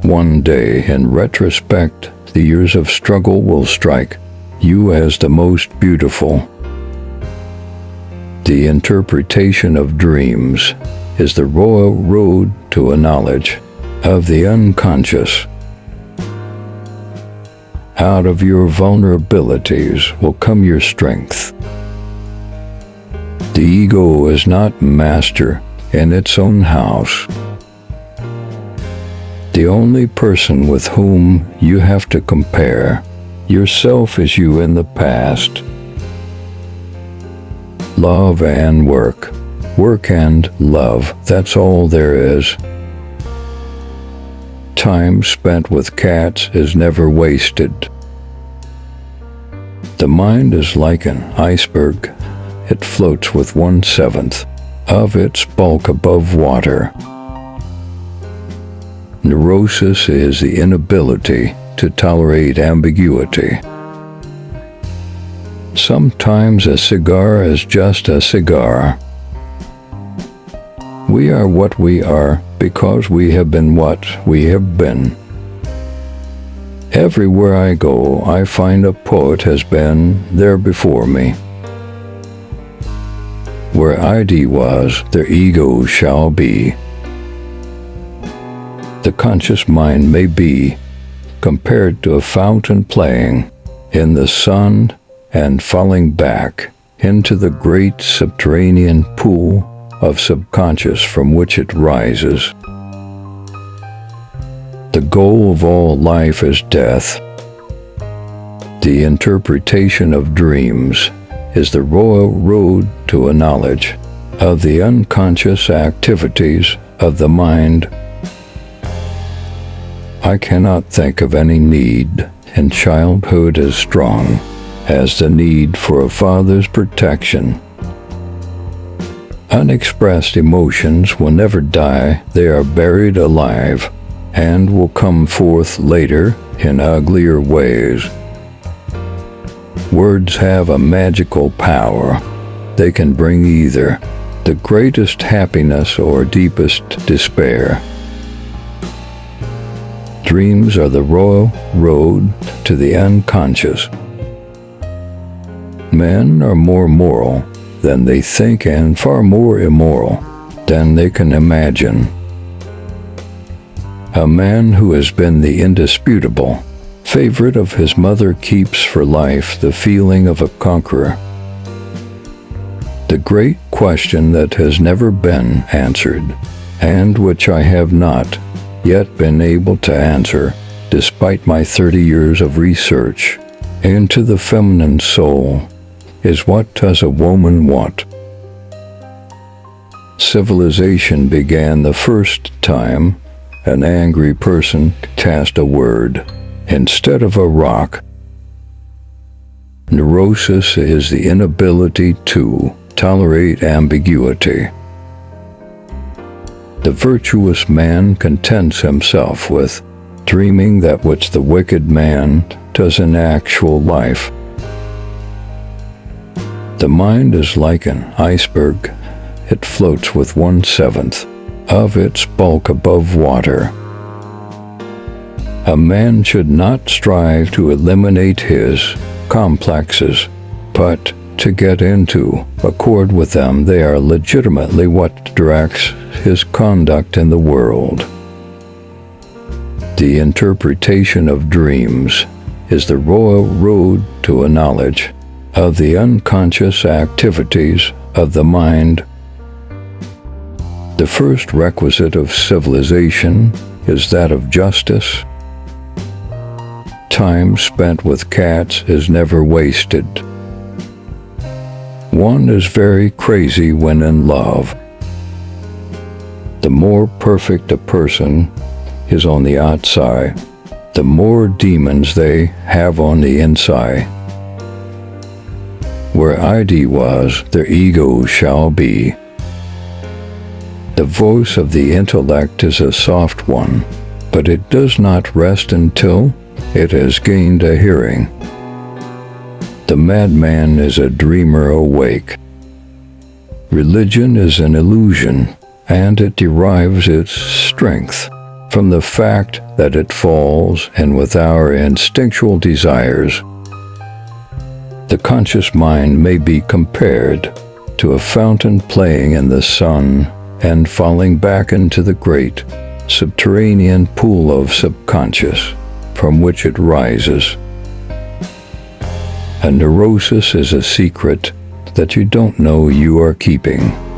One day, in retrospect, the years of struggle will strike you as the most beautiful. The interpretation of dreams is the royal road to a knowledge of the unconscious. Out of your vulnerabilities will come your strength. The ego is not master in its own house. The only person with whom you have to compare yourself is you in the past. Love and work. Work and love, that's all there is. Time spent with cats is never wasted. The mind is like an iceberg. It floats with 1/7 of its bulk above water. Neurosis is the inability to tolerate ambiguity. Sometimes a cigar is just a cigar. We are what we are because we have been what we have been. Everywhere I go, I find a poet has been there before me. Where ID was, their ego shall be. The conscious mind may be compared to a fountain playing in the sun and falling back into the great subterranean pool of subconscious from which it rises. The goal of all life is death. The interpretation of dreams is the royal road to a knowledge of the unconscious activities of the mind. I cannot think of any need in childhood as strong as the need for a father's protection. Unexpressed emotions will never die. They are buried alive and will come forth later in uglier ways. Words have a magical power. They can bring either the greatest happiness or deepest despair. Dreams are the royal road to the unconscious. Men are more moral than they think and far more immoral than they can imagine. A man who has been the indisputable favorite of his mother keeps for life the feeling of a conqueror. The great question that has never been answered, and which I have not yet been able to answer, despite my 30 years of research into the feminine soul, is what does a woman want? Civilization began the first time an angry person cast a word instead of a rock. Neurosis is the inability to tolerate ambiguity. The virtuous man contents himself with dreaming that which the wicked man does in actual life. The mind is like an iceberg. It floats with 1/7 of its bulk above water. A man should not strive to eliminate his complexes, but to get into accord with them. They are legitimately what directs his conduct in the world. The interpretation of dreams is the royal road to a knowledge of the unconscious activities of the mind. The first requisite of civilization is that of justice. Time spent with cats is never wasted. One is very crazy when in love. The more perfect a person is on the outside, the more demons they have on the inside. Where ID was, their ego shall be. The voice of the intellect is a soft one, but it does not rest until it has gained a hearing. The madman is a dreamer awake. Religion is an illusion, and it derives its strength from the fact that it falls in with our instinctual desires. The conscious mind may be compared to a fountain playing in the sun and falling back into the great subterranean pool of subconscious from which it rises. A neurosis is a secret that you don't know you are keeping.